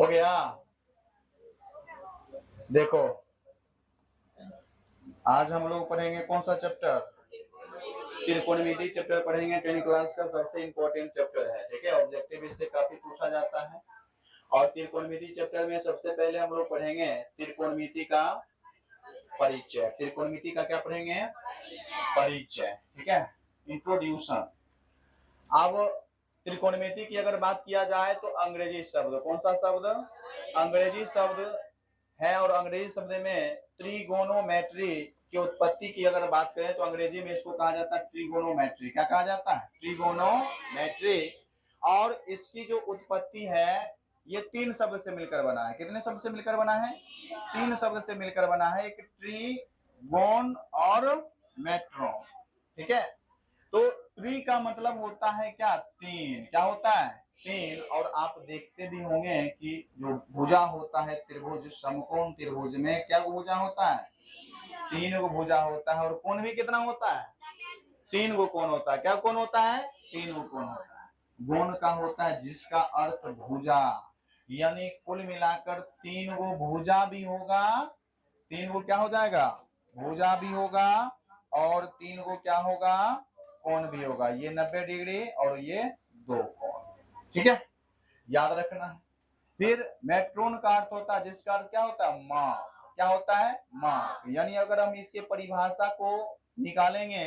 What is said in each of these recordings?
गया। देखो आज हम लोग पढ़ेंगे कौन सा चैप्टर, त्रिकोणमिति चैप्टर पढ़ेंगे। 10th क्लास का सबसे इंपॉर्टेंट चैप्टर है, ठीक है। ऑब्जेक्टिव इससे काफी पूछा जाता है। और त्रिकोणमिति चैप्टर में सबसे पहले हम लोग पढ़ेंगे त्रिकोणमिति का परिचय। त्रिकोणमिति का क्या पढ़ेंगे? परिचय, ठीक है, इंट्रोड्यूशन। अब त्रिकोणमिति की अगर बात किया जाए तो अंग्रेजी शब्द, कौन सा शब्द? अंग्रेजी शब्द है। और अंग्रेजी शब्द में ट्रिगोनोमेट्री की उत्पत्ति की अगर बात करें तो अंग्रेजी में इसको कहा जाता है ट्रिगोनोमेट्री। क्या कहा जाता है? ट्रिगोनोमेट्री। और इसकी जो उत्पत्ति है ये 3 शब्द से मिलकर बना है। कितने शब्द से मिलकर बना है? 3 शब्द से मिलकर बना है। एक ट्रिगोन और मेट्रो, ठीक है। तो ट्री का मतलब होता है क्या? 3। क्या होता है? 3। और आप देखते भी होंगे कि जो भुजा होता है त्रिभुज, समकोण त्रिभुज में क्या भुजा होता है? 3 गो भुजा होता है। और कोण भी कितना होता है? 3 गो कोण होता है। क्या कोण होता है? 3 गो कोण होता है। गोण का होता है जिसका अर्थ भुजा, यानी कुल मिलाकर 3 गो भुजा भी होगा। 3 गो क्या हो जाएगा? भुजा भी होगा। और 3 गो क्या होगा? कोण भी होगा। ये 90 डिग्री और ये 2 कोण, ठीक है, याद रखना है। फिर मेट्रोन का अर्थ होता है जिसका अर्थ क्या होता है? माप। क्या होता है? माप। यानी अगर हम इसके परिभाषा को निकालेंगे,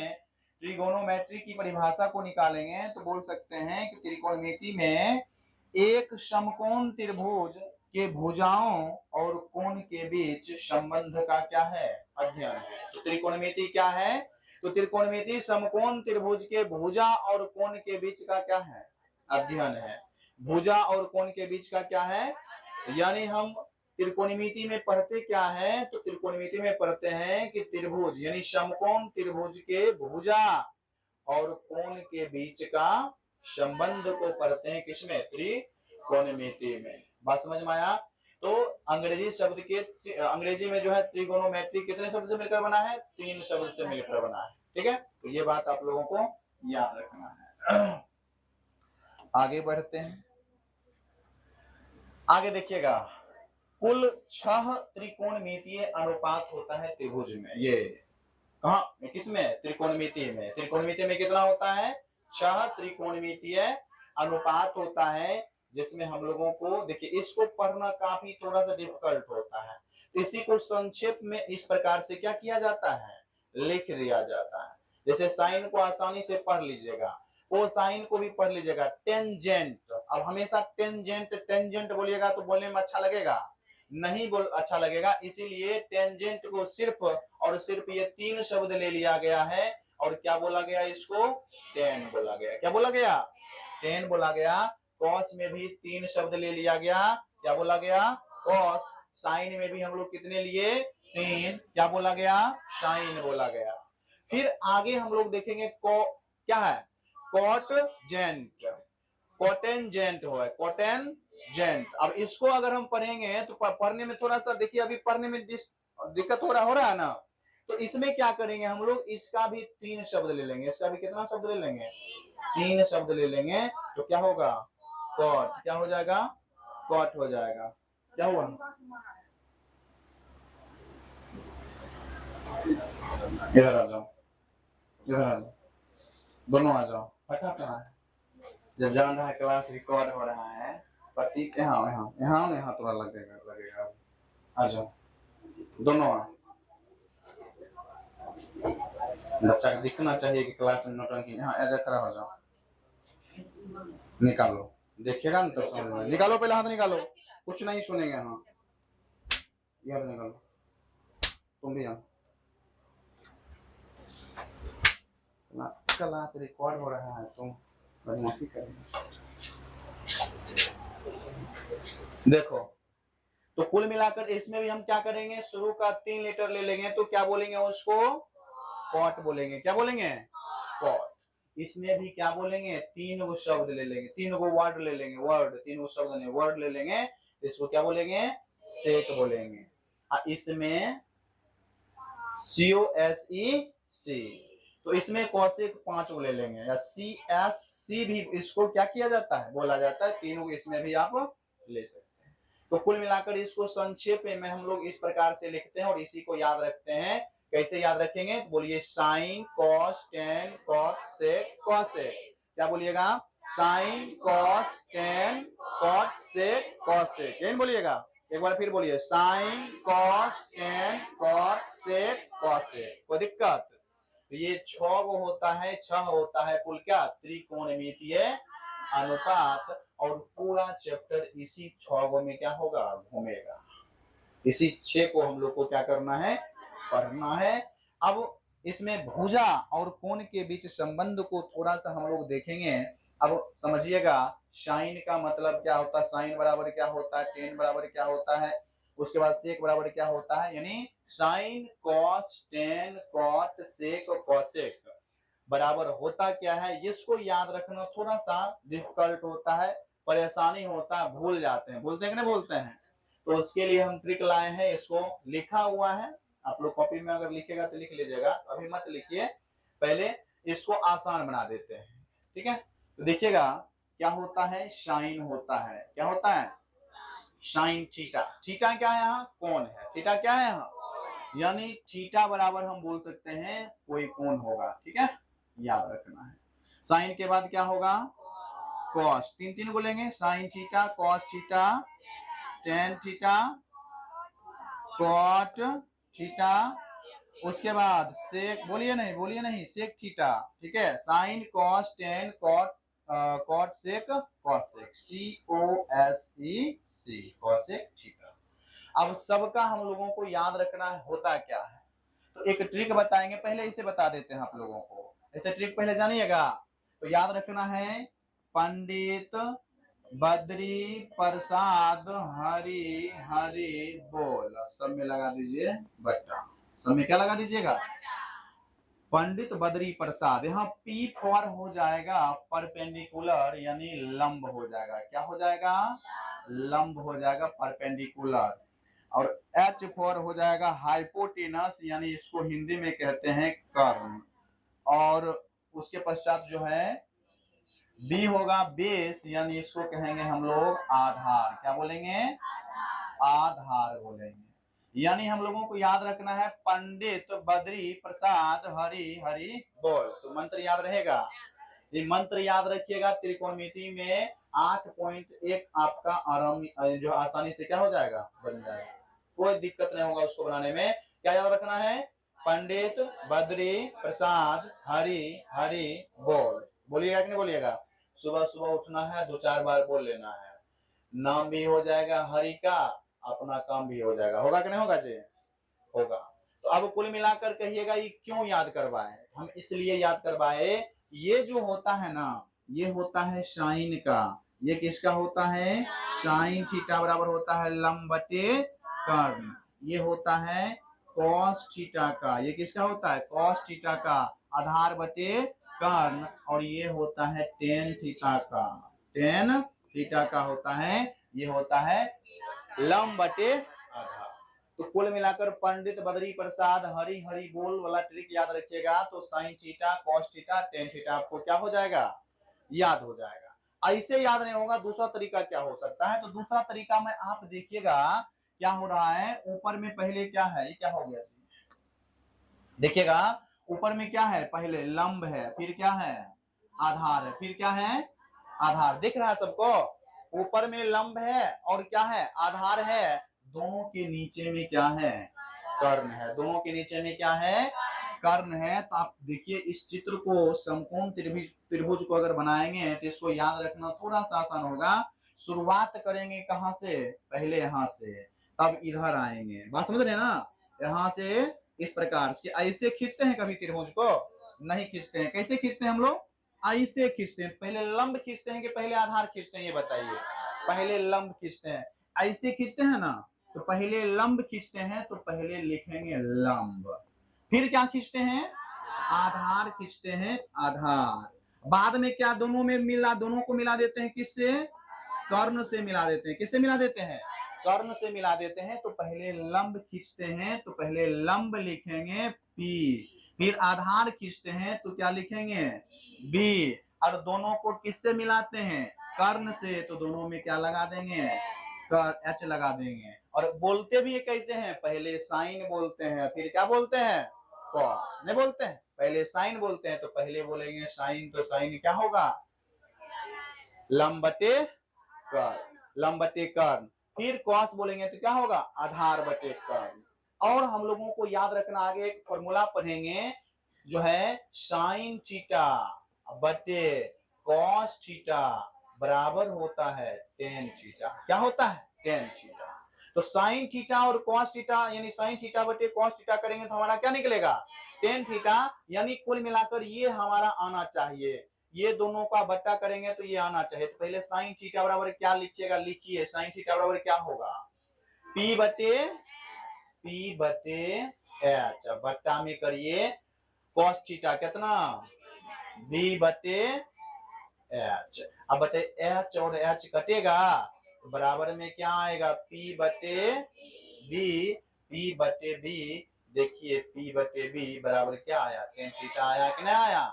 ट्रिगोनोमेट्री की परिभाषा को निकालेंगे तो बोल सकते हैं कि त्रिकोणमिति में एक समकोण त्रिभुज के भुजाओं और कोण के बीच संबंध का क्या है? अध्ययन है। तो त्रिकोणमिति क्या है? तो त्रिकोणमिति समकोण त्रिभुज के भुजा और कोण के बीच का क्या है? अध्ययन है। भुजा और कोण के बीच का क्या है? यानी हम त्रिकोणमिति में पढ़ते क्या है? तो त्रिकोणमिति में पढ़ते हैं कि त्रिभुज यानी समकोण त्रिभुज के भुजा और कोण के बीच का संबंध को पढ़ते हैं। किसमें? त्रिकोणमिति में। बात समझ में आया? तो अंग्रेजी शब्द के अंग्रेजी में जो है त्रिकोणोमेट्री कितने शब्द से मिलकर बना है? 3 शब्द से मिलकर बना है, ठीक है। तो ये बात आप लोगों को याद रखना है। आगे बढ़ते हैं। आगे देखिएगा, कुल 6 त्रिकोणमितीय अनुपात होता है त्रिभुज में। ये कहा? किसमें? त्रिकोणमिति में। त्रिकोणमिति में कितना होता है? 6 त्रिकोणमितीय अनुपात होता है, जिसमें हम लोगों को देखिए इसको पढ़ना काफी थोड़ा सा डिफिकल्ट होता है। इसी को संक्षेप में इस प्रकार से क्या किया जाता है? लिख दिया जाता है। जैसे साइन को आसानी से पढ़ लीजिएगा, कोसाइन को भी पढ़ लीजिएगा। टेंजेंट, अब हमेशा टेंजेंट टेंजेंट बोलिएगा तो बोलने में अच्छा लगेगा? नहीं बोल अच्छा लगेगा। इसीलिए टेंजेंट को सिर्फ और सिर्फ ये 3 शब्द ले लिया गया है। और क्या बोला गया? इसको टेन बोला गया। क्या बोला गया? टेन बोला गया। कॉस में भी 3 शब्द ले लिया गया। क्या बोला गया? कॉस। साइन में भी हम लोग कितने लिए? 3। क्या बोला गया? साइन बोला गया। फिर आगे हम लोग देखेंगे क्या है? कॉटजेंट, कॉटेंजेंट हो है, कॉटेंजेंट। अब इसको अगर हम पढ़ेंगे तो पढ़ने में थोड़ा सा देखिए, अभी पढ़ने में दिक्कत हो रहा है ना। तो इसमें क्या करेंगे हम लोग? इसका भी 3 शब्द ले लेंगे। इसका भी कितना शब्द ले लेंगे? 3 शब्द ले लेंगे। तो क्या होगा? कॉट। क्या हो जाएगा? कॉट हो जाएगा। क्या हुआ? इधर आ जाओ, इधर आ जाओ, दोनों आ जाओ। पता कहाँ है? जब जान रहा है क्लास रिकॉर्ड हो रहा है, प्रतीक यहाँ यहाँ यहाँ यहाँ थोड़ा लगेगा। आ जाओ, दोनों आ। बच्चा को दिखना चाहिए कि क्लास में नौटंकी। यहाँ खड़ा हो जाओ, निकालो, देखिएगा ना तब समझ में। निकालो, पहले हाथ निकालो, कुछ नहीं सुनेंगे। हाँ यार निकालो, तुम भी आओ। क्लास रिकॉर्ड हो रहा है, तुम बदमाशी करेंगे। देखो, तो कुल मिलाकर इसमें भी हम क्या करेंगे? शुरू का 3 लेटर ले लेंगे तो क्या बोलेंगे? उसको कॉट बोलेंगे। क्या बोलेंगे? कॉट। इसमें भी क्या बोलेंगे? 3 गो शब्द ले लेंगे, 3 गो वर्ड ले लेंगे। वर्ड, 3 गो शब्द नहीं, वर्ड ले लेंगे। इसको क्या बोलेंगे? सेट बोलेंगे। इसमें COSEC, तो इसमें कौशिक 5 गो ले लेंगे। या CSC भी इसको क्या किया जाता है? बोला जाता है। 3 गो इसमें भी आप ले सकते हैं। तो कुल मिलाकर इसको संक्षेप में हम लोग इस प्रकार से लिखते हैं और इसी को याद रखते हैं। कैसे याद रखेंगे? बोलिए sign, cos, tan, cot, sec, cosec. क्या बोलिएगा? Sign, cos, tan, cot, sec, cosec. यही बोलिएगा। एक बार फिर बोलिए sign, cos, tan, cot, sec, cosec. कोई दिक्कत? तो ये 6 होता है, 6 होता है कुल क्या? त्रिकोणमितीय अनुपात। और पूरा चैप्टर इसी 6 में क्या होगा? घूमेगा। इसी 6 को हम लोग को क्या करना है? पढ़ना है। अब इसमें भुजा और कोण के बीच संबंध को थोड़ा सा हम लोग देखेंगे। अब समझिएगा साइन का मतलब क्या होता है, साइन बराबर क्या होता है, टेन बराबर क्या होता है, उसके बाद सेक बराबर क्या होता है। यानी साइन, कॉस, टेन, कॉट, सेक और कॉसेक बराबर होता क्या है, इसको याद रखना थोड़ा सा डिफिकल्ट होता है, परेशानी होता है, भूल जाते हैं। बोलते हैं कि नहीं बोलते हैं? तो उसके लिए हम ट्रिक लाए हैं, इसको लिखा हुआ है। आप लोग कॉपी में अगर लिखेगा तो लिख लीजिएगा, अभी मत लिखिए, पहले इसको आसान बना देते हैं। ठीक है, तो देखिएगा क्या होता है, साइन होता है। क्या होता है? Sine theta. थीटा क्या है? यहाँ कोण है। थीटा क्या है? यहाँ यानी थीटा बराबर हम बोल सकते हैं कोई कोण होगा। ठीक है, याद रखना है। साइन के बाद क्या होगा? कॉस। तीन तीन बोलेंगे, sine theta, cos theta, tan theta, cot theta, उसके बाद सेक। बोलिए नहीं, सेक थीटा। ठीक है, sine, cos, tan, cot, sec, cosec, COSEC, cosec theta. अब सबका हम लोगों को याद रखना होता क्या है, तो एक ट्रिक बताएंगे, पहले इसे बता देते हैं आप लोगों को। ऐसे ट्रिक पहले जानिएगा। तो याद रखना है पंडित बद्री प्रसाद हरि हरि बोल। सब में लगा दीजिए बट्टा। सब में क्या लगा दीजिएगा? पंडित बद्री प्रसाद। यहाँ P फॉर हो जाएगा परपेंडिकुलर, यानी लंब हो जाएगा। क्या हो जाएगा? लंब हो जाएगा, परपेंडिकुलर। और H फॉर हो जाएगा हाइपोटेनस, यानी इसको हिंदी में कहते हैं कर्ण। और उसके पश्चात जो है B होगा बेस, यानी इसको कहेंगे हम लोग आधार। क्या बोलेंगे? आधार बोलेंगे। यानी हम लोगों को याद रखना है पंडित बद्री प्रसाद हरि हरि बोल। तो मंत्र याद रहेगा। ये मंत्र याद रखिएगा। त्रिकोणमिति में 8.1 आपका आराम जो आसानी से क्या हो जाएगा? बन जाएगा। कोई दिक्कत नहीं होगा उसको बनाने में। क्या याद रखना है? पंडित बद्री प्रसाद हरि हरि बोल। बोलिएगा कि नहीं बोलिएगा? सुबह सुबह उठना है, 2-4 बार बोल लेना है। नाम भी हो जाएगा हरि का, अपना काम भी हो जाएगा। होगा कि नहीं होगा जी? होगा। तो अब कुल मिलाकर कहिएगा ये क्यों याद करवाए? हम इसलिए याद करवाए, ये जो होता है ना, ये होता है साइन का। ये किसका होता है? साइन थीटा बराबर होता है लंब बटे कर्ण। ये होता है कॉस थीटा का। ये किसका होता है? कॉस थीटा का आधार बटे कर्ण। और ये होता है टेन थीटा का। टेन थीटा का होता है, ये होता है लंब बटे आधार। तो कुल मिलाकर पंडित बद्री प्रसाद हरि हरि बोल वाला ट्रिक याद रखिएगा। तो sign theta, cos theta, tan theta आपको क्या हो जाएगा? याद हो जाएगा। ऐसे याद नहीं होगा। दूसरा तरीका क्या हो सकता है? तो दूसरा तरीका में आप देखिएगा क्या हो रहा है। ऊपर में पहले क्या है? ये क्या हो गया जी? देखिएगा ऊपर में क्या है? पहले लंब है, फिर क्या है? आधार है, फिर क्या है? आधार। दिख रहा है सबको? ऊपर में लंब है और क्या है? आधार है। दोनों के नीचे में क्या है? कर्ण है। दोनों के नीचे में क्या है? कर्ण है। तो आप देखिए इस चित्र को, समकोण त्रिभुज को अगर बनाएंगे तो इसको याद रखना थोड़ा सा आसान होगा। शुरुआत करेंगे कहां से? पहले यहां से, तब इधर आएंगे। बात समझ रहे हैं ना? यहां से इस प्रकार से ऐसे खींचते हैं कभी त्रिभुज को? नहीं खींचते हैं। कैसे खींचते हैं हम लोग? ऐसे खींचते हैं। पहले लंब खींचते हैं कि पहले आधार खींचते हैं? ये बताइए। पहले लंब खींचते हैं। ऐसे खींचते हैं ना, तो पहले लंब खींचते हैं, तो पहले लिखेंगे लंब। फिर क्या खींचते हैं? आधार खींचते हैं, आधार। बाद में क्या? दोनों में मिला, दोनों को मिला देते हैं। किससे? कर्ण से मिला देते हैं। किससे मिला देते हैं? कर्ण से मिला देते हैं। तो पहले लंब खींचते हैं, तो पहले लंब लिखेंगे P। फिर आधार खींचते हैं तो क्या लिखेंगे? B। और दोनों को किससे मिलाते हैं? कर्ण से। तो दोनों में क्या लगा देंगे? कर एच लगा देंगे। और बोलते भी कैसे हैं, पहले साइन बोलते हैं फिर क्या बोलते हैं, कॉस नहीं बोलते हैं, पहले साइन बोलते हैं तो पहले बोलेंगे साइन, तो साइन क्या होगा, लंब बटे कर्ण, लंब बटे कर्ण। फिर कॉस बोलेंगे तो क्या होगा, आधार बटे कर्ण। और हम लोगों को याद रखना, आगे एक फॉर्मूला पढ़ेंगे जो है साइन थीटा बटे कॉस थीटा बराबर होता है टेन थीटा। क्या होता है, टेन थीटा। तो साइन थीटा और कॉस थीटा यानी साइन थीटा बटे कॉस थीटा करेंगे तो हमारा क्या निकलेगा, टेन थीटा। यानी कुल मिलाकर ये हमारा आना चाहिए, ये दोनों का बट्टा करेंगे तो ये आना चाहिए। तो पहले साइन थीटा बराबर क्या लिखिएगा, लिखिए साइन थीटा बराबर क्या होगा, पी बटे एच, बट्टा में करिए कॉस थीटा कितना, बी बटे एच। अब बताइए एच और एच कटेगा तो बराबर में क्या आएगा, पी बटे बी, पी बटे बी। देखिए पी बटे बी बराबर क्या आया, टेन थीटा आया कि नहीं आया।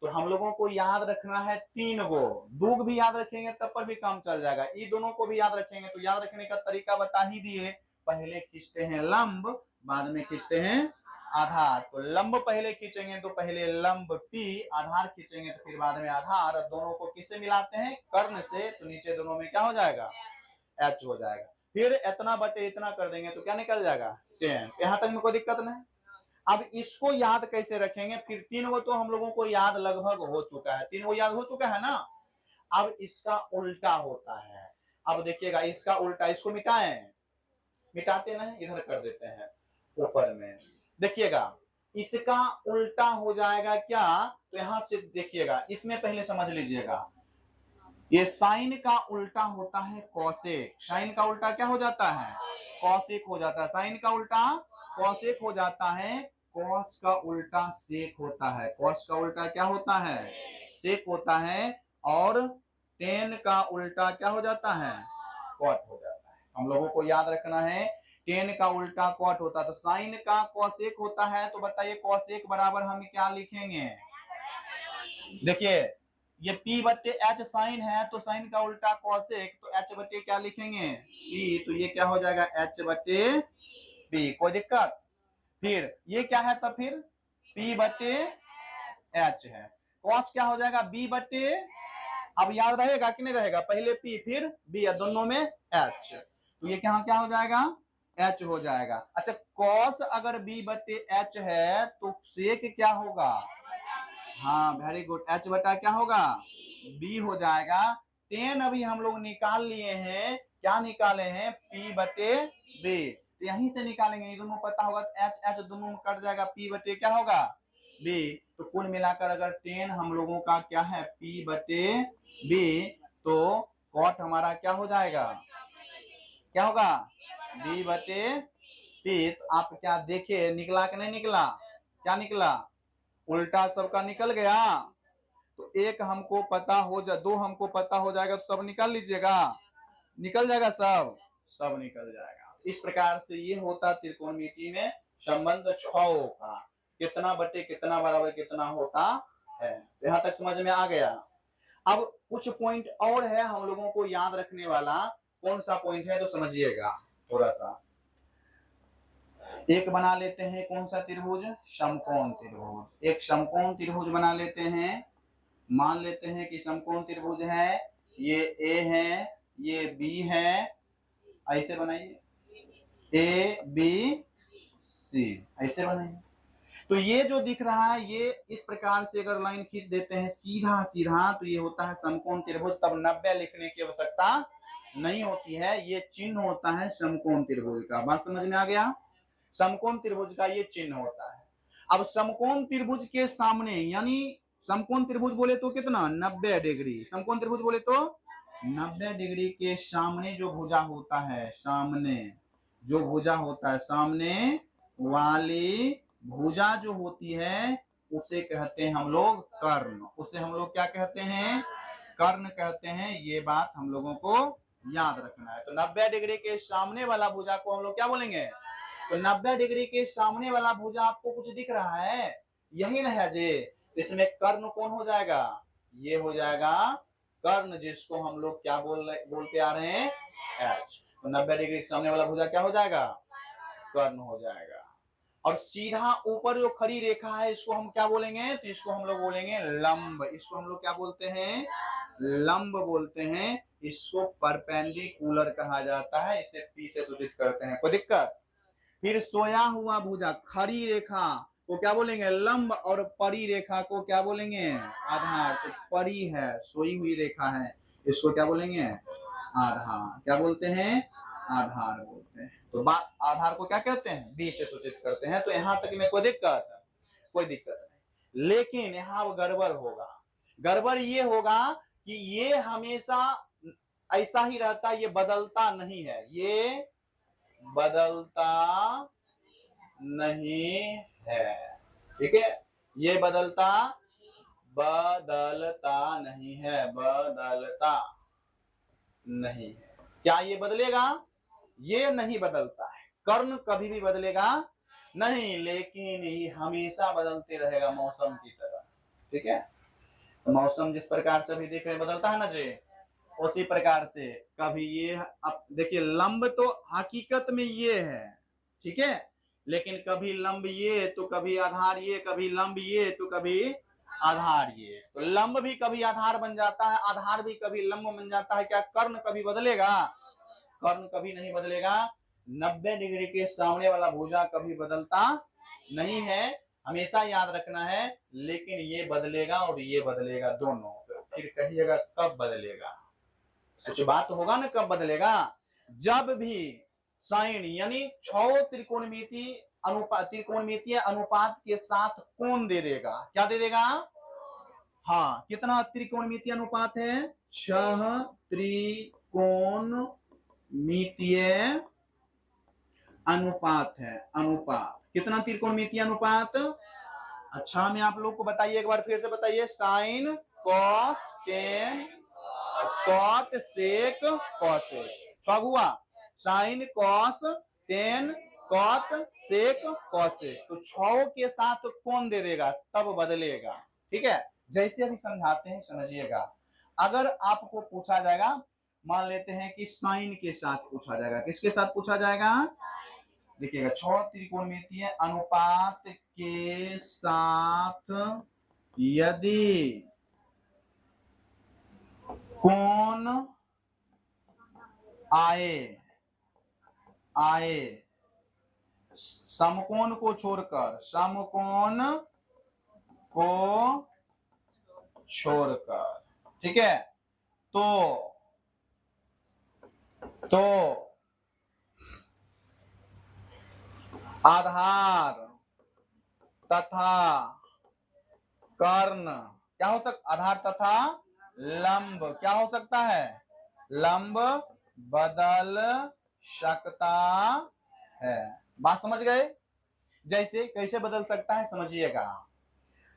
तो हम लोगों को याद रखना है तीन गो, दो भी याद रखेंगे तब पर भी काम चल जाएगा, ये दोनों को भी याद रखेंगे। तो याद रखने का तरीका बता ही दिए, पहले खींचते हैं लंब बाद में खींचते हैं आधार। तो लंब पहले खींचेंगे तो पहले लंब पी, आधार खींचेंगे तो फिर बाद में आधार। दोनों को किससे मिलाते हैं, कर्ण से, तो नीचे दोनों में क्या हो जाएगा, एच हो जाएगा। फिर इतना बटे इतना कर देंगे तो क्या निकल जाएगा, टेन। यहाँ तक में कोई दिक्कत नहीं। अब इसको याद कैसे रखेंगे, फिर तीन गो तो हम लोगों को याद लगभग हो चुका है, तीन गो याद हो चुका है ना। अब इसका उल्टा होता है, अब देखिएगा इसका उल्टा, इसको मिटाएं, मिटाते नहीं, इधर कर देते हैं ऊपर में। देखिएगा इसका उल्टा हो जाएगा क्या, तो यहां से देखिएगा, इसमें पहले समझ लीजिएगा, ये साइन का उल्टा होता है कॉसेक, साइन का उल्टा क्या हो जाता है, कॉसेक हो जाता है, साइन का उल्टा कॉसेक हो जाता है, कॉस का उल्टा सेक होता है, कॉस का उल्टा क्या होता है, सेक होता है। और टेन का उल्टा क्या हो जाता है, कॉट हो जाता है। हम लोगों को याद रखना है टेन का उल्टा कॉट होता है। तो साइन का कॉसेक होता है, तो बताइए कॉसेक बराबर हम क्या लिखेंगे, देखिए ये P बटे एच साइन है तो साइन का उल्टा कॉसेक, तो H बटे क्या लिखेंगे, P, तो ये क्या हो जाएगा H बटे P, कोई दिक्कत। फिर ये क्या है, तब फिर P बटे H है, कॉस क्या हो जाएगा, B बटे, अब याद रहेगा कि नहीं रहेगा, पहले P फिर B, दोनों में H, तो ये क्या हो जाएगा, H हो जाएगा। अच्छा कॉस अगर B बटे H है तो सेक क्या होगा, हाँ वेरी गुड, एच बटा क्या होगा, बी हो जाएगा। टेन अभी हम लोग निकाल लिए हैं, क्या निकाले हैं, पी बटे बी, तो यहीं से निकालेंगे, ये दोनों पता होगा तो एच एच दोनों में कट जाएगा, पी बटे क्या होगा, बी। तो कुल मिलाकर अगर टेन हम लोगों का क्या है, पी बटे बी, तो कॉट हमारा क्या हो जाएगा, क्या होगा, बी बटे पी। तो आप क्या देखे निकला कि नहीं निकला, क्या निकला, उल्टा सबका निकल गया। तो एक हमको पता हो जा, दो हमको पता हो जाएगा तो सब निकाल लीजिएगा, निकल जाएगा सब, सब निकल जाएगा। इस प्रकार से ये होता त्रिकोणमिति में संबंध छओं का, कितना बटे कितना बराबर कितना होता है। यहाँ तक समझ में आ गया। अब कुछ पॉइंट और है हम लोगों को याद रखने वाला, कौन सा पॉइंट है तो समझिएगा थोड़ा सा। एक बना लेते हैं कौन सा त्रिभुज, समकोण त्रिभुज। एक समकोण त्रिभुज बना लेते हैं, मान लेते हैं कि समकोण त्रिभुज है, ये ए है ये बी है, ऐसे बनाइए ए बी सी, ऐसे बनाइए। तो ये जो दिख रहा है ये इस प्रकार से अगर लाइन खींच देते हैं सीधा सीधा तो ये होता है समकोण त्रिभुज। तब 90 लिखने की आवश्यकता नहीं होती है, ये चिन्ह होता है समकोण त्रिभुज का। बात समझ में आ गया, समकोण त्रिभुज का ये चिन्ह होता है। अब समकोण त्रिभुज के सामने, यानी समकोण त्रिभुज बोले तो कितना 90 डिग्री, समकोण त्रिभुज बोले तो 90 डिग्री के सामने जो भुजा होता है, सामने जो भुजा होता है, सामने वाली भुजा जो होती है उसे कहते हैं हम लोग कर्ण, उसे हम लोग क्या कहते हैं, कर्ण कहते हैं। ये बात हम लोगों को याद रखना है। तो 90 डिग्री के सामने वाला भुजा को हम लोग क्या बोलेंगे, तो 90 डिग्री के सामने वाला भुजा आपको कुछ दिख रहा है, यही ना है जी, इसमें कर्ण कौन हो जाएगा, ये हो जाएगा कर्ण जिसको हम लोग क्या बोलते आ रहे हैं, एच। तो 90 डिग्री के सामने वाला भुजा क्या हो जाएगा, कर्ण हो जाएगा। और सीधा ऊपर जो खड़ी रेखा है इसको हम क्या बोलेंगे, तो इसको हम लोग बोलेंगे लंब। इसको हम लोग क्या बोलते हैं, लंब बोलते हैं। इसको परपेंडिकुलर कहा जाता है, इसे पी से सूचित करते हैं। कोई दिक्कत। फिर सोया हुआ भुजा, खड़ी रेखा को क्या बोलेंगे, लंब, और परी रेखा को क्या बोलेंगे, आधार। तो परी है, सोई हुई रेखा है, इसको क्या बोलेंगे, आधार। क्या बोलते हैं, आधार बोलते हैं। तो आधार को क्या कहते हैं, बी से सूचित करते हैं। तो यहां तक में कोई दिक्कत नहीं। लेकिन यहाँ गड़बड़ होगा। गड़बड़ ये होगा कि ये हमेशा ऐसा ही रहता, ये बदलता नहीं है, ये बदलता नहीं है। ठीक है, ये बदलता नहीं है, बदलता नहीं है। क्या ये बदलेगा, ये नहीं बदलता है। कर्ण कभी भी बदलेगा नहीं, लेकिन ये हमेशा बदलते रहेगा मौसम की तरह। ठीक है, तो मौसम जिस प्रकार से अभी देख रहे बदलता है ना जी, उसी प्रकार से कभी ये, अब देखिए लंब तो हकीकत में ये है, ठीक है, लेकिन कभी लंब ये तो कभी आधार ये, कभी लंब ये तो कभी आधार ये। तो लंब भी कभी आधार बन जाता है, आधार भी कभी लंब बन जाता है। क्या कर्ण कभी बदलेगा, कर्ण कभी नहीं बदलेगा। 90 डिग्री के सामने वाला भुजा कभी बदलता नहीं है, हमेशा याद रखना है। लेकिन ये बदलेगा और ये बदलेगा दोनों। फिर कहिएगा कब बदलेगा, कुछ बात होगा ना, कब बदलेगा, जब भी साइन यानी 6 त्रिकोणमितीय अनुपात के साथ कोण दे देगा। क्या दे देगा, हाँ, कितना त्रिकोणमितीय अनुपात है, 6 त्रिकोणमितीय अनुपात है। अनुपात कितना त्रिकोणमितीय अनुपात, अच्छा मैं आप लोग को बताइए, एक बार फिर से बताइए, sine cos tan cot sec cosec. सब हुआ, sine cos tan cot sec cosec. तो 6 के साथ कौन दे देगा तब बदलेगा। ठीक है, जैसे अभी समझाते हैं समझिएगा। अगर आपको पूछा जाएगा, मान लेते हैं कि साइन के साथ पूछा जाएगा, किसके साथ पूछा जाएगा, देखिएगा 6 त्रिकोणमितीय अनुपात के साथ यदि कोण आए समकोण को छोड़कर, समकोण को छोड़कर, ठीक है, तो आधार तथा कर्ण क्या हो सकता, आधार तथा लंब क्या हो सकता है, लंब बदल सकता है। बात समझ गए, जैसे कैसे बदल सकता है समझिएगा।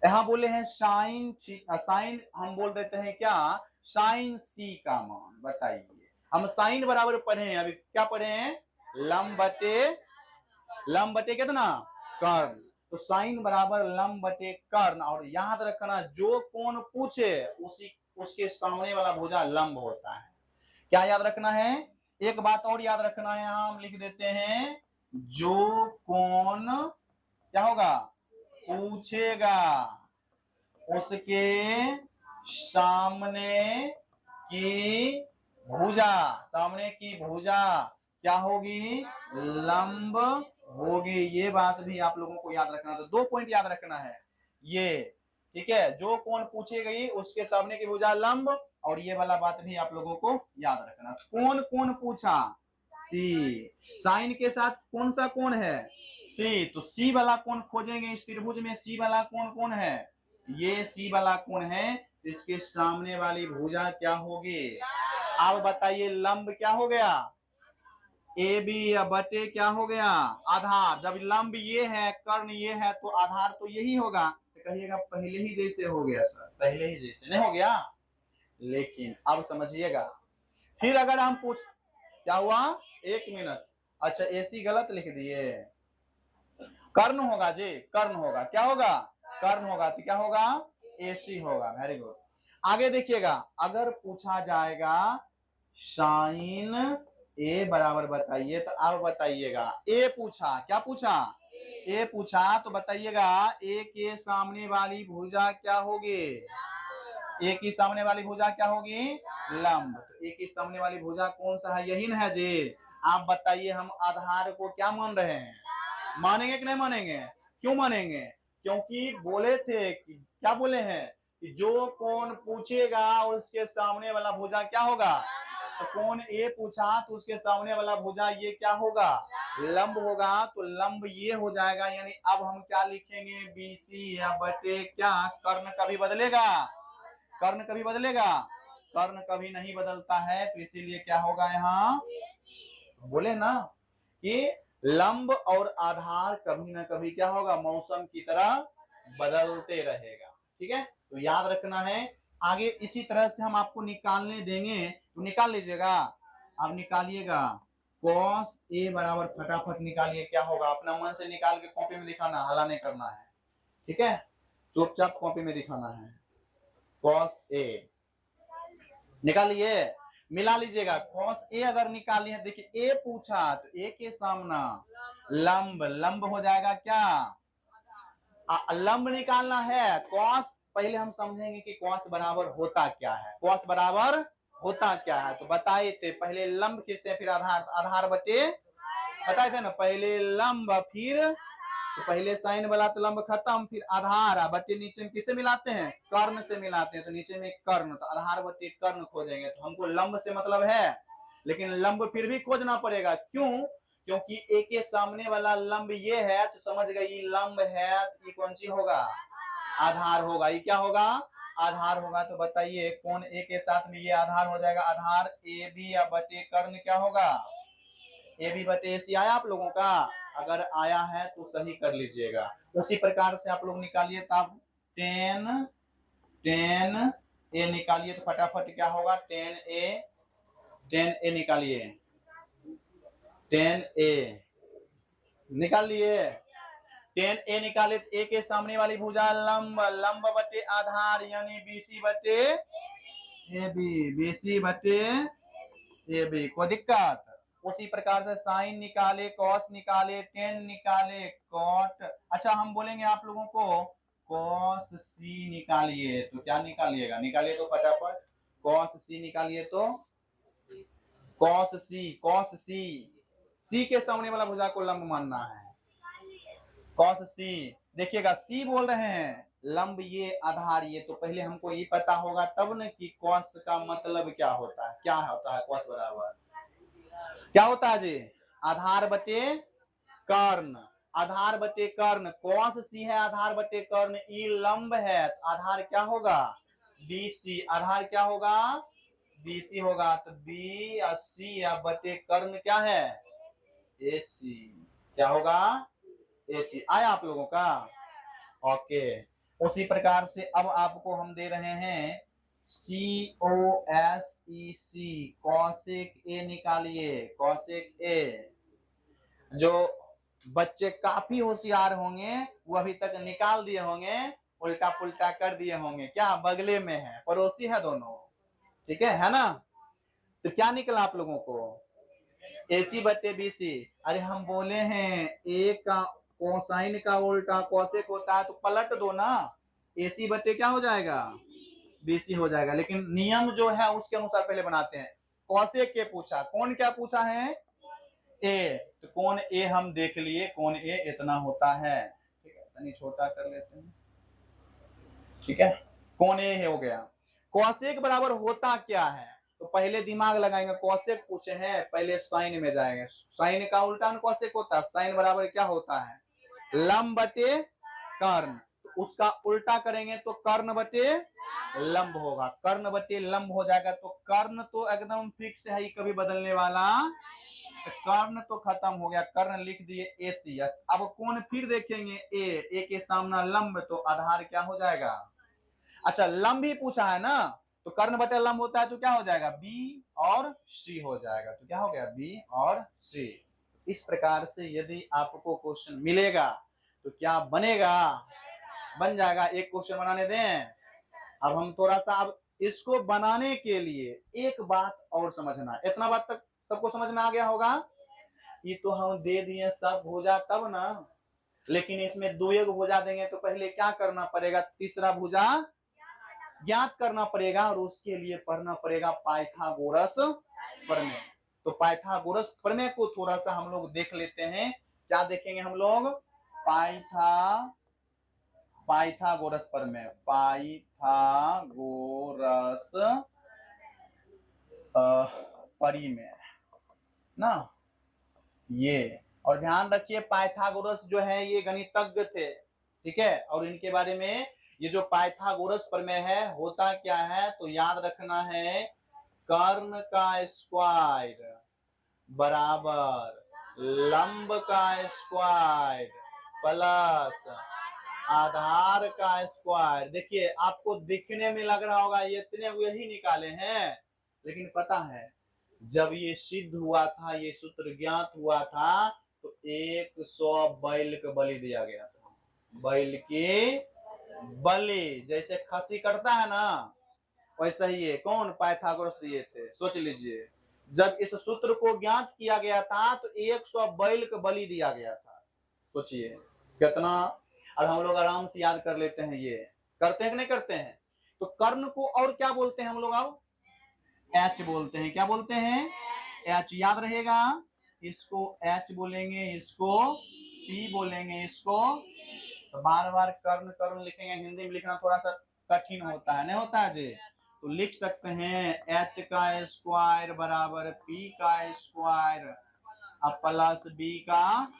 यहां बोले हैं साइन, साइन हम बोल देते हैं क्या, साइन सी का मान बताइए। हम साइन बराबर पढ़े हैं, अभी क्या पढ़े हैं, लंब बटे कितना, कर्ण। तो साइन बराबर लंब बटे कर्ण। और याद रखना, जो कोण पूछे उसके सामने वाला भुजा लंब होता है। क्या याद रखना है, एक बात और याद रखना है, हम लिख देते हैं, जो कोण क्या होगा, पूछेगा उसके सामने की भुजा क्या होगी, लंब होगी। ये बात भी आप लोगों को याद रखना। तो 2 पॉइंट याद रखना है ये, ठीक है, जो कोण पूछी गई उसके सामने की भुजा लंब, और ये वाला बात भी आप लोगों को याद रखना। कौन पूछा, सी। साइन के साथ कौन सा कोण है, सी। तो सी वाला कोण खोजेंगे, इस त्रिभुज में सी वाला कोण कौन है, ये सी वाला कोण है। इसके सामने वाली भुजा क्या होगी, अब बताइए, लंब क्या हो गया, ए बी या बटे क्या हो गया, आधार। जब लंब ये है, कर्ण ये है, तो आधार तो यही होगा। तो कहिएगा पहले ही जैसे हो गया सर, पहले ही जैसे नहीं हो गया। लेकिन अब समझिएगा, फिर अगर हम पूछ, क्या हुआ, 1 मिनट, अच्छा एसी गलत लिख दिए, कर्ण होगा जी, कर्ण होगा, क्या होगा, कर्ण होगा, तो क्या होगा, एसी होगा। Very good. आगे देखिएगा, अगर पूछा जाएगा साइन ए बराबर बताइए, तो अब बताइएगा ए पूछा, क्या पूछा, ए पूछा, तो बताइएगा ए के सामने वाली भुजा क्या होगी, ए की सामने वाली भुजा क्या होगी, लंब। तो ए की सामने वाली भुजा कौन सा है, यही ना है जी। आप बताइए, हम आधार को क्या मान रहे हैं, मानेंगे कि नहीं मानेंगे, क्यों मानेंगे, क्योंकि बोले थे कि क्या बोले हैं कि जो कौन पूछेगा उसके सामने वाला भुजा क्या होगा, तो कौन ए पूछा तो उसके सामने वाला भुजा ये क्या होगा, लंब होगा। तो लंब ये हो जाएगा, यानी अब हम क्या लिखेंगे, बीसी या बटे क्या, कर्ण कभी बदलेगा, कर्ण कभी बदलेगा, कर्ण कभी नहीं बदलता है, तो इसीलिए क्या होगा यहाँ, बोले ना कि लंब और आधार कभी ना कभी क्या होगा, मौसम की तरह बदलते रहेगा। ठीक है, तो याद रखना है। आगे इसी तरह से हम आपको निकालने देंगे, तो निकाल लीजिएगा, अब निकालिएगा cos a बराबर, फटाफट निकालिए क्या होगा, अपना मन से निकाल के कॉपी में दिखाना, हला नहीं करना है, ठीक है, चुपचाप कॉपी में दिखाना है। cos a निकालिए, मिला लीजिएगा, cos a अगर निकालिए, देखिए a पूछा तो a के सामना लंब, लंब हो जाएगा क्या, लंब निकालना है, cos पहले हम समझेंगे कि cos बराबर होता क्या है, cos बराबर होता क्या है, तो बताए थे पहले लंब खींचते हैं, फिर आधार, आधार बटे, बताए थे ना, पहले लंब, फिर तो पहले साइन वाला तो लंब खत्म, फिर आधार बटे नीचे में किसे मिलाते हैं, कर्ण से मिलाते हैं, तो नीचे में कर्ण, तो आधार बटे कर्ण खोजेंगे, तो हमको लंब से मतलब है, लेकिन लंब फिर भी खोजना पड़ेगा, क्यों, क्योंकि ए के सामने वाला लंब ये है, तो समझ गए ये लंब है, ये कौन सी होगा, आधार होगा, ये क्या होगा, आधार होगा। तो बताइए कौन ए के साथ में ये आधार हो जाएगा, आधार ए बी या बटे कर्ण क्या होगा, ए बी बटे ए सी आया आप लोगों का, अगर आया है तो सही कर लीजिएगा। उसी प्रकार से आप लोग निकालिए, तब टेन, टेन ए निकालिए, तो फटाफट क्या होगा, टेन ए निकालिए, टेन ए निकाल लिए, टेन ए निकाले, तो ए के सामने वाली भुजा लंब, लंब बटे आधार, यानी बीसी बटे ए बी, बीसी बटे ए बी, कोई दिक्कत। उसी प्रकार से साइन निकाले, कॉस निकाले, टेन निकाले, कॉट, अच्छा हम बोलेंगे आप लोगों को कॉस सी निकालिए, तो क्या निकालिएगा, निकालिए तो फटाफट, कॉस सी निकालिए, तो कॉस सी, कॉस सी, सी के सामने वाला भुजा को लंब मानना है, कॉस सी, देखिएगा सी बोल रहे हैं, लंब ये, आधार ये, तो पहले हमको ये पता होगा तब न कि कॉस का मतलब क्या होता है, क्या होता है कॉस बराबर, क्या होता है जी, आधार बटे कर्ण, आधार बटे कर्ण, कॉस सी है आधार बटे कर्ण, ई लंब है, तो आधार क्या होगा, बीसी, आधार क्या होगा, बीसी होगा, तो बी या सी या बटे कर्ण क्या है, एसी, क्या होगा, एसी। आया आप लोगों का, ओके। उसी प्रकार से अब आपको हम दे रहे हैं COSEC, कॉसेक ए निकालिए, कॉसेक ए, जो बच्चे काफी होशियार होंगे वो अभी तक निकाल दिए होंगे, उल्टा पुल्टा कर दिए होंगे, क्या बगले में है, पड़ोसी है दोनों, ठीक है ना, तो क्या निकला आप लोगों को, AC बटे BC, अरे हम बोले हैं ए का कोसाइन का उल्टा कोसेक होता है, तो पलट दो ना, AC बटे क्या हो जाएगा, BC हो जाएगा, लेकिन नियम जो है उसके अनुसार पहले बनाते हैं। कोसेक के पूछा, कौन क्या पूछा है, ए, तो कौन ए हम देख लिए, कौन ए इतना होता है, ठीक है, तनी छोटा कर लेते हैं, ठीक है, कौन ए हो गया, कोसेक बराबर होता क्या है, तो पहले दिमाग लगाएंगे, कोसेक पूछे हैं, पहले साइन में जाएंगे, साइन का उल्टा कोसेक होता है, साइन बराबर क्या होता है, लंब बटे कर्ण, तो उसका उल्टा करेंगे तो कर्ण बटे लंब होगा, कर्ण बटे लंब हो जाएगा, तो कर्ण तो एकदम फिक्स है, ही कभी बदलने वाला, तो कर्ण तो खत्म हो गया, कर्ण लिख दिए एसी। अब कौन फिर देखेंगे, ए के सामना लंब, तो आधार क्या हो जाएगा, अच्छा लंब ही पूछा है ना, तो कर्ण बटे लंब होता है, तो क्या हो जाएगा, बी और सी हो जाएगा, तो क्या हो गया, बी और सी। इस प्रकार से यदि आपको क्वेश्चन मिलेगा तो क्या बनेगा, बन जाएगा, एक क्वेश्चन बनाने दें, अब हम थोड़ा सा अब इसको बनाने के लिए एक बात और समझना, इतना बात तक सबको समझ में आ गया होगा। ये तो हम दे दिए सब भुजा तब ना, लेकिन इसमें दो एक भुजा देंगे तो पहले क्या करना पड़ेगा, तीसरा भुजा ज्ञात करना पड़ेगा, और उसके लिए पढ़ना पड़ेगा पाइथागोरस प्रमेय। तो पाइथागोरस प्रमेय को थोड़ा सा हम लोग देख लेते हैं। क्या देखेंगे हम लोग, पाइथागोरस प्रमेय, पाइथागोरस परिमेय ना ये। और ध्यान रखिए पाइथागोरस जो है ये गणितज्ञ थे, ठीक है। और इनके बारे में ये जो पाइथागोरस प्रमेय है होता क्या है, तो याद रखना है, कर्ण का स्क्वायर बराबर लंब का स्क्वायर प्लस आधार का स्क्वायर। देखिए आपको दिखने में लग रहा होगा ये इतने यही निकाले हैं, लेकिन पता है जब ये सिद्ध हुआ था, ये सूत्र ज्ञात हुआ था, तो 100 बैल का बलि दिया गया था। बैल की बलि जैसे खसी करता है ना, वैसा ही है। कौन, पाइथागोरस दिए थे। सोच लीजिए जब इस सूत्र को ज्ञात किया गया था तो 100 बैल का बलि दिया गया था। सोचिए कितना। और हम लोग आराम से याद कर लेते हैं, ये करते हैं कि नहीं करते हैं। तो कर्ण को और क्या बोलते हैं हम लोग, आओ एच बोलते हैं। क्या बोलते हैं, एच। याद रहेगा, इसको एच बोलेंगे, इसको पी बोलेंगे, इसको। तो बार बार कर्ण कर्ण लिखेंगे, हिंदी में लिखना थोड़ा सा कठिन होता है, नहीं होता है जी। तो लिख सकते हैं एच का स्क्वायर बराबर पी का स्क्वायर अब प्लस बी का।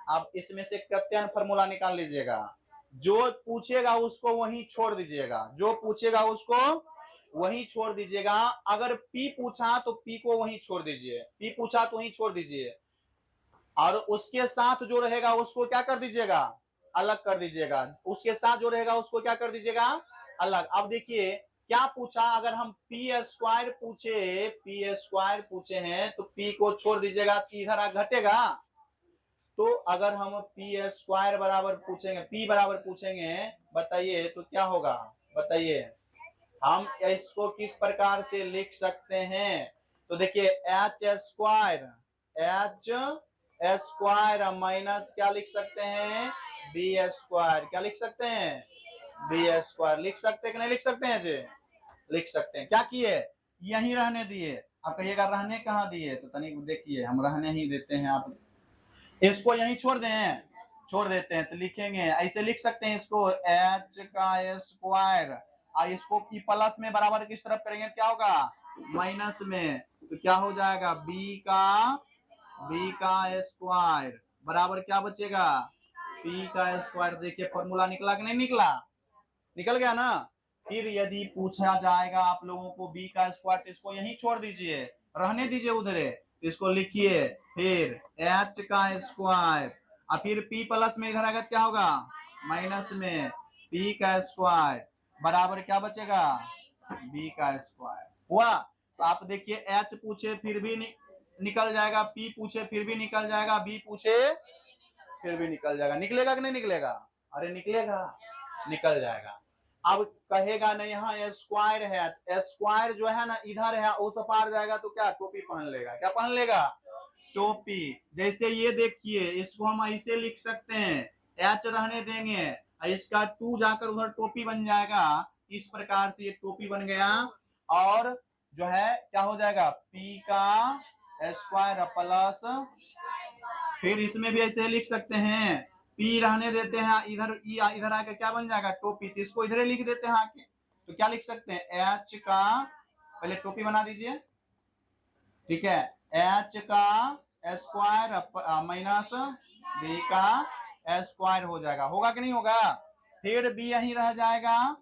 अब इसमें से प्रत्यय फॉर्मूला निकाल लीजिएगा, जो पूछेगा उसको वहीं छोड़ दीजिएगा, जो पूछेगा उसको वहीं छोड़ दीजिएगा। अगर पी पूछा तो पी को वहीं छोड़ दीजिए, पी पूछा तो वहीं छोड़ दीजिए, और उसके साथ जो रहेगा उसको क्या कर दीजिएगा, अलग कर दीजिएगा। उसके साथ जो रहेगा उसको क्या कर दीजिएगा, अलग। अब देखिए क्या पूछा, अगर हम पी स्क्वायर पूछे हैं तो पी को छोड़ दीजिएगा, इधर घटेगा। तो अगर हम पी स्क्वायर बराबर पूछेंगे, पी बराबर पूछेंगे, बताइए तो क्या होगा, बताइए हम इसको किस प्रकार से लिख सकते हैं। तो देखिए एच स्क्वायर माइनस क्या लिख सकते हैं, बी स्क्वायर। क्या लिख सकते हैं, बी स्क्वायर। लिख सकते हैं कि नहीं लिख सकते हैं जी, लिख सकते हैं। क्या किए, यहीं रहने दिए। आप कहिएगा रहने कहाँ दिए, तो तनिक देखिए हम रहने ही देते हैं, आप इसको यहीं छोड़ दें, छोड़ देते हैं। तो लिखेंगे ऐसे लिख सकते हैं इसको, एच का स्क्वायर, और इसको पी प्लस में बराबर किस तरफ करेंगे, क्या होगा, माइनस में। तो क्या हो जाएगा, बी का स्क्वायर बराबर क्या बचेगा, पी का स्क्वायर। देखिए फॉर्मूला निकला कि नहीं निकला, निकल गया ना। फिर यदि पूछा जाएगा आप लोगों को बी का स्क्वायर, तो इसको यहीं छोड़ दीजिए, रहने दीजिए उधर, इसको लिखिए फिर एच का स्क्वायर, और फिर पी प्लस में इधर आएगा क्या होगा, माइनस में पी का स्क्वायर बराबर क्या बचेगा, बी का स्क्वायर। हुआ। तो आप देखिए एच पूछे फिर भी निकल जाएगा, पी पूछे फिर भी निकल जाएगा, बी पूछे फिर भी निकल जाएगा। निकलेगा कि नहीं निकलेगा, अरे निकलेगा, निकल जाएगा। अब कहेगा नहीं यहाँ स्क्वायर है, स्क्वायर जो है ना इधर है, उस पार जाएगा तो क्या टोपी पहन लेगा, क्या पहन लेगा, टोपी। जैसे ये देखिए इसको हम ऐसे लिख सकते हैं, एच रहने देंगे, इसका 2 जाकर उधर टोपी बन जाएगा। इस प्रकार से ये टोपी बन गया, और जो है क्या हो जाएगा, पी का स्क्वायर प्लस, फिर इसमें भी ऐसे लिख सकते हैं, पी रहने देते हैं, इधर इधर आके क्या बन जाएगा, टोपी। तो इसको इधर लिख देते हैं आके, तो क्या लिख सकते हैं, एच का, पहले टोपी बना दीजिए, ठीक है, एच का स्क्वायर माइनस बी का स्क्वायर हो जाएगा, होगा कि नहीं होगा। फिर बी यहीं रह जाएगा,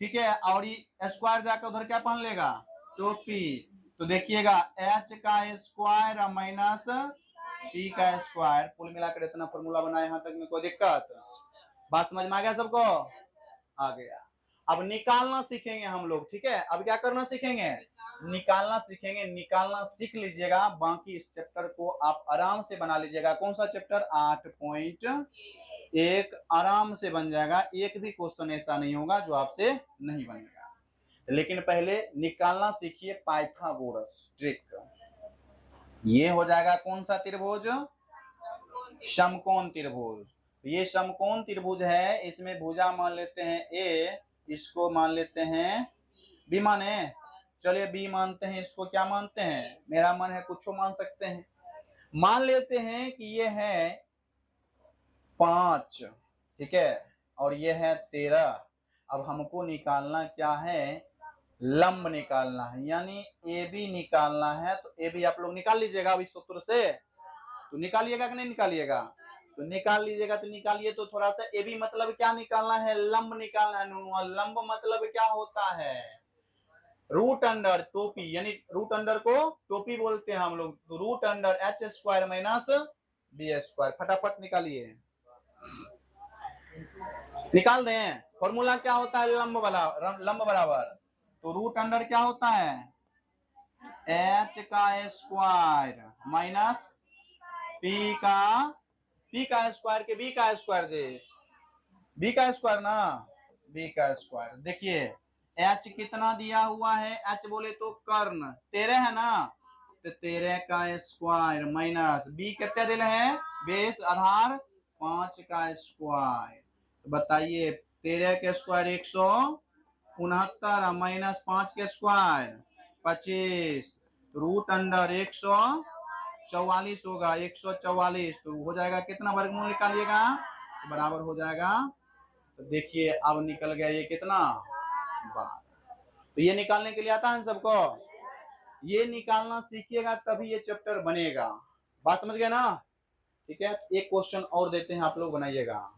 ठीक है, और स्क्वायर जाकर उधर क्या पहन लेगा, टोपी। तो देखिएगा एच का स्क्वायर माइनस पी का स्क्वायर, कुल मिलाकर इतना फॉर्मूला बना, यहाँ तक में कोई दिक्कत, बात समझ में आ गया सबको, आ गया। अब निकालना सीखेंगे हम लोग, ठीक है। अब क्या करना सीखेंगे, निकालना सीखेंगे। निकालना सीख लीजिएगा, बाकी इस चैप्टर को आप आराम से बना लीजिएगा। कौन सा चैप्टर, 8.1 आराम से बन जाएगा, एक भी क्वेश्चन ऐसा नहीं होगा जो आपसे नहीं बनेगा। लेकिन पहले निकालना सीखिए पाइथागोरस ट्रिक। ये हो जाएगा कौन सा त्रिभुज? समकोण त्रिभुज। ये समकोण त्रिभुज है, इसमें भुजा मान लेते हैं ए, इसको मान लेते हैं बी। माने चलिए बी मानते हैं, इसको क्या मानते हैं? मेरा मन है कुछ मान सकते हैं। मान लेते हैं कि ये है 5, ठीक है, और ये है 13। अब हमको निकालना क्या है? लंब निकालना है, यानी ए बी निकालना है। तो ए बी आप लोग निकाल लीजिएगा अब इस सूत्र से। तो निकालिएगा कि नहीं निकालिएगा? तो निकाल लीजिएगा। तो निकालिए। तो थोड़ा सा ए बी मतलब क्या निकालना है? लंब निकालना है। लंब मतलब क्या होता है? रूट अंडर टोपी, यानी रूट अंडर को टोपी बोलते हैं हम लोग। तो root under H square minus B square. फटाफट निकालिए, निकाल दें। फॉर्मूला क्या होता है? लंब बराबर। तो रूट अंडर क्या होता है? एच का स्क्वायर माइनस पी का स्क्वायर के बी का स्क्वायर से, बी का स्क्वायर ना, बी का स्क्वायर। देखिए एच कितना दिया हुआ है? एच बोले तो कर्ण 13 है ना, तो 13 का स्क्वायर माइनस बी कितने दिल है? बेस आधार 5 का स्क्वायर। तो बताइए 13 के स्क्वायर 169 माइनस 5 के स्क्वायर 25, रूट अंडर 144 होगा। 144 तो हो जाएगा कितना? वर्गमूल निकालिएगा तो बराबर हो जाएगा। तो देखिए अब निकल गया ये कितना? 12। तो ये निकालने के लिए आता है सबको? ये निकालना सीखिएगा तभी ये चैप्टर बनेगा। बात समझ गए ना? ठीक है, एक क्वेश्चन और देते हैं, आप लोग बनाइएगा।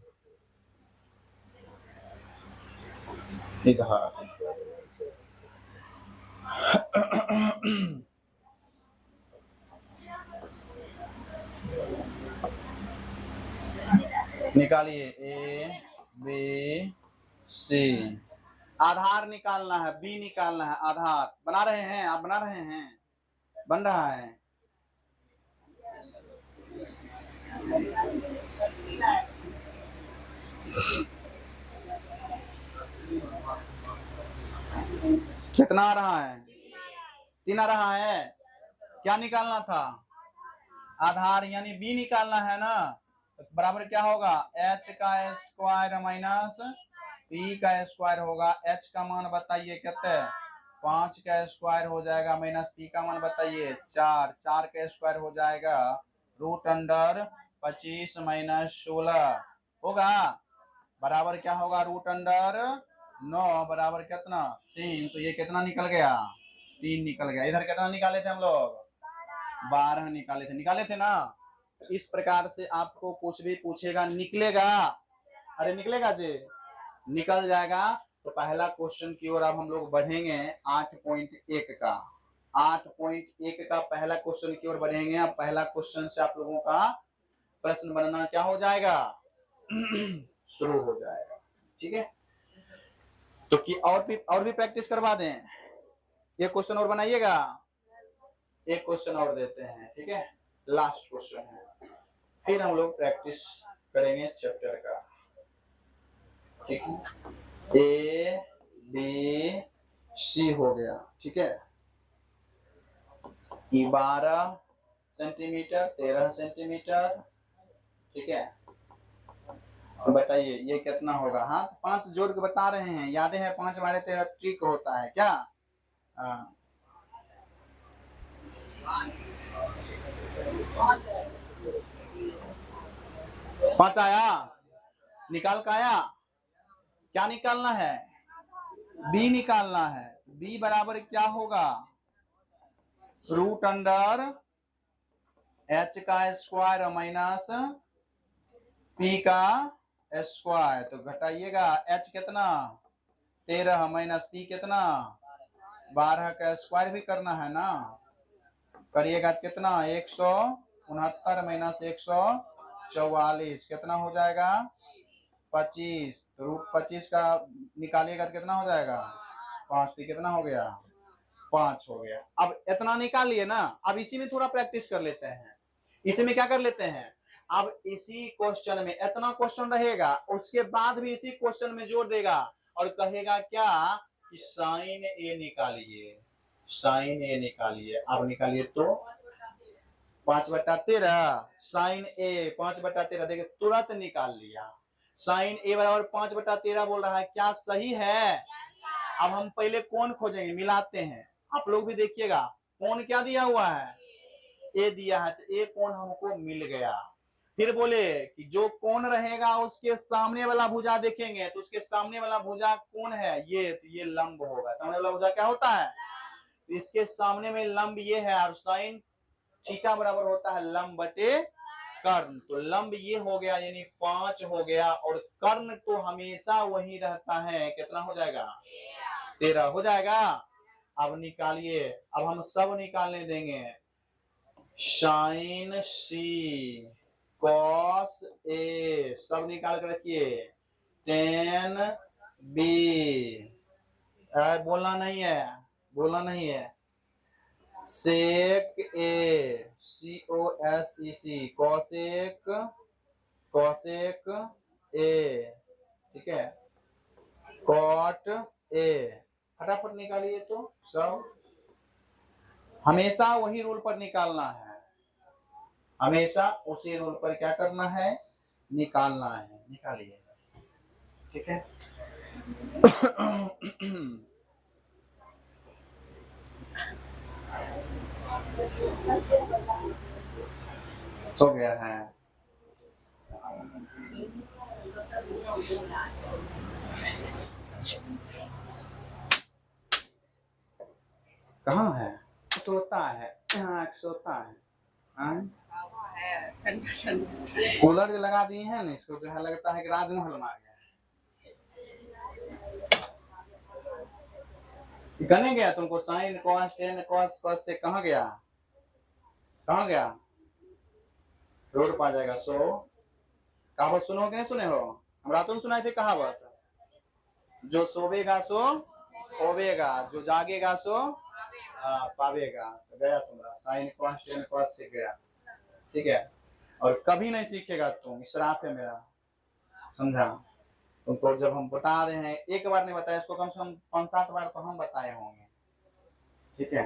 निकालिए ए बी सी। आधार निकालना है, बी निकालना है। आधार बना रहे हैं आप? बना रहे हैं? बन रहा है। कितना आ रहा है? 3 आ रहा है। क्या निकालना था? आधार, यानी बी निकालना है ना। बराबर क्या होगा? एच का स्क्वायर माइनस पी का स्क्वायर होगा। एच का मान बताइए कितने? 5 का स्क्वायर हो जाएगा माइनस पी का मान बताइए 4, 4 का स्क्वायर हो जाएगा रूट अंडर 25 माइनस 16 होगा। बराबर क्या होगा? रूट अंडर 9 बराबर कितना? 3। तो ये कितना निकल गया? 3 निकल गया। इधर कितना निकाले थे हम लोग? 12 निकाले थे ना। इस प्रकार से आपको कुछ भी पूछेगा निकलेगा। अरे निकलेगा जी, निकल जाएगा। तो पहला क्वेश्चन की ओर अब हम लोग बढ़ेंगे 8.1 का। 8.1 का पहला क्वेश्चन की ओर बढ़ेंगे। अब पहला क्वेश्चन से आप लोगों का प्रश्न बनना क्या हो जाएगा? शुरू हो जाएगा। ठीक है, तो कि और भी प्रैक्टिस करवा दें। एक क्वेश्चन और बनाइएगा, एक क्वेश्चन और देते हैं। ठीक है, लास्ट क्वेश्चन है, फिर हम लोग प्रैक्टिस करेंगे चैप्टर का। ठीक है, ए बी सी हो गया। ठीक है, 12 सेंटीमीटर 13 सेंटीमीटर। ठीक है, तो बताइए ये कितना होगा? हाँ, 5 जोड़ के बता रहे हैं। यादें हैं 5 हमारे 13 ट्रिक होता है क्या? हाँ, 5 आया, निकाल का आया। क्या निकालना है? बी निकालना है। बी बराबर क्या होगा? रूट अंडर एच का स्क्वायर माइनस पी का स्क्वायर। तो घटाइएगा, एच कितना? 13 माइनस पी कितना? 12 का स्क्वायर भी करना है ना। करिएगा कितना? 169 माइनस 144 कितना हो जाएगा? 25। रूट 25 का निकालिएगा तो कितना हो जाएगा? 5। कितना हो गया? 5 हो गया। अब इतना निकालिए ना। अब इसी में थोड़ा प्रैक्टिस कर लेते हैं। इसी में क्या कर लेते हैं? अब इसी क्वेश्चन में इतना क्वेश्चन रहेगा, उसके बाद भी इसी क्वेश्चन में जोड़ देगा और कहेगा क्या कि साइन ए निकालिए, साइन ए निकालिए। आप निकालिए तो 5/13 साइन ए 5/13, देखिए तुरंत निकाल लिया। साइन ए बराबर 5/13 बोल रहा है, क्या सही है? अब हम पहले कोण खोजेंगे, मिलाते हैं। आप लोग भी देखिएगा, कोण क्या दिया हुआ है? ए दिया है, तो ए कोण हमको मिल गया। फिर बोले कि जो कोण रहेगा उसके सामने वाला भुजा देखेंगे, तो उसके सामने वाला भुजा कौन है? ये, तो ये लंब होगा। सामने वाला भुजा क्या होता है? तो इसके सामने में लंब ये है, और साइन थीटा बराबर होता है लंब बटे कर्ण। तो लंब ये हो गया, यानी 5 हो गया, और कर्ण तो हमेशा वही रहता है। कितना हो जाएगा? 13 हो जाएगा। अब निकालिए, अब हम सब निकालने देंगे। साइन सी कॉस ए सब निकाल कर रखिए। टेन बी, बोलना नहीं है, बोलना नहीं है। सेक ए COSEC कॉसेक, कॉसेक ए, ठीक है। कॉट ए, फटाफट निकालिए। तो सब हमेशा वही रूल पर निकालना है, हमेशा उसी रूल पर क्या करना है? निकालना है। निकालिए, ठीक है। हो गया है। कहाँ है? सोता है, यहाँ सोता है। कूलर जो लगा दिए हैं ना, इसको जो है लगता है कि राजमहल में आ गया। कहने गया तुमको sign cos ten cos cos से कहाँ गया? कहाँ गया? रोड पा जाएगा। सो कहावत सुनो कि नहीं सुने हो? हम रातों में सुनाए थे कहावत, जो सोवेगा सो होवेगा, जो जागेगा सो पावेगा। तो गया तुम्हारा साइन कॉस टेन कॉस से गया, ठीक है। और कभी नहीं सीखेगा तुम, श्राप है मेरा, समझा? तुमको जब हम बता रहे हैं, एक बार नहीं बताया, इसको कम से कम 5-7 बार तो हम बताए होंगे, ठीक है।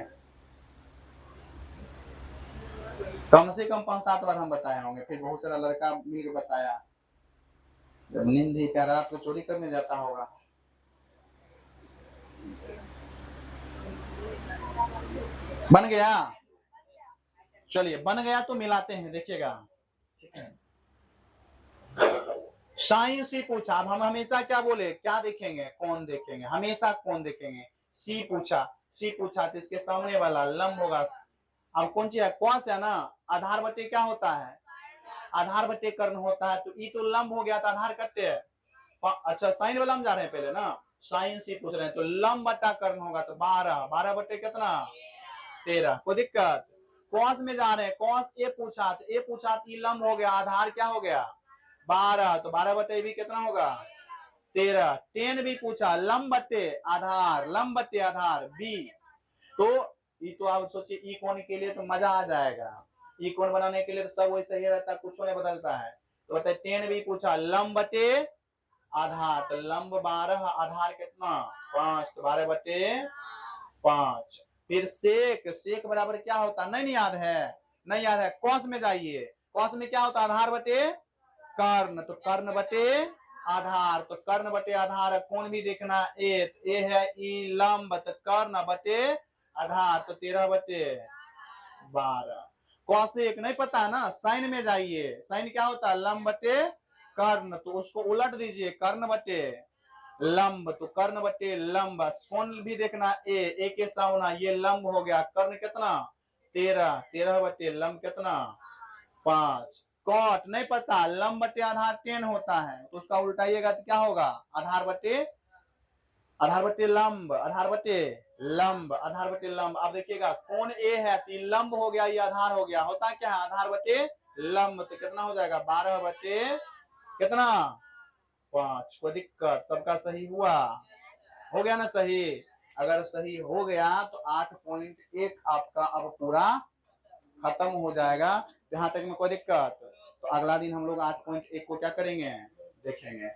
कम से कम 5-7 बार हम बताए होंगे। फिर बहुत सारा लड़का मिल के बताया, जब नींद ही क्या रात को चोरी करने जाता होगा। बन गया? चलिए, बन गया तो मिलाते हैं, देखिएगा। साइन सी पूछा। अब हम हमेशा क्या बोले, क्या देखेंगे? कौन देखेंगे, हमेशा कौन देखेंगे। सी पूछा, सी पूछा तो इसके सामने वाला लंब होगा। अब कौन सी है? कॉस है ना। आधार बटे क्या होता है? आधार बटे कर्ण होता है। तो ई तो लंब हो गया, तो आधार कट्टे है। अच्छा, साइन वाला हम जा रहे हैं पहले ना, साइन सी पूछ रहे हैं, तो लंब बटा कर्ण होगा, तो 12 बटे कितना? 13। कोई दिक्कत? कॉस में जा रहे हैं, कॉस ए पूछा, तो ए पूछा तो लंब हो गया, आधार क्या हो गया? 12, तो 12 बटे भी कितना होगा? 13। टेन भी पूछा, लंब बटे आधार, लंब बटे आधार बी। तो ये तो आप सोचिए, ई कोण के लिए तो मजा आ जाएगा। ई कोण बनाने के लिए तो सब वही सही रहता है, कुछ नहीं बदलता है। तो बताए टेन भी पूछा, लंब बटे आधार, तो लंब 12, आधार कितना? 5, तो 12 बटे 5। फिर सेक, सेक बराबर क्या होता? नहीं याद है? नहीं याद है? कौस में जाइए, कौस में क्या होता? आधार बटे कर्ण, तो कर्ण बटे आधार, तो कर्ण बटे आधार। कौन भी देखना, ए है ई लंब, तो कर्ण बटे आधार, तो 13 बटे 12। कौशिक नहीं पता ना, साइन में जाइए, साइन क्या होता है? लंब बटे कर्ण, तो उसको उलट दीजिए, कर्ण बटे लंब, तो कर्ण बटे लंब। कौन भी देखना, ए के सामना, ये लंब हो गया। कर्ण कितना? 13, 13 बटे लंब कितना? 5। कॉट नहीं पता, लंब बटे आधार 10 होता है, तो उसका उल्टाइएगा तो क्या होगा? आधार बटे लंब, आधार बटे लंब, आधार बटे लंब। अब देखिएगा, कौन ए है तो लंब हो गया, ये आधार हो गया। होता क्या है? आधार बटे लंब, तो कितना हो जाएगा? 12 बटे कितना? 5। कोई दिक्कत? सबका सही हुआ? हो गया ना सही? अगर सही हो गया तो 8.1 आपका अब पूरा खत्म हो जाएगा। जहां तक में कोई दिक्कत, तो अगला दिन हम लोग 8.1 को क्या करेंगे? देखेंगे।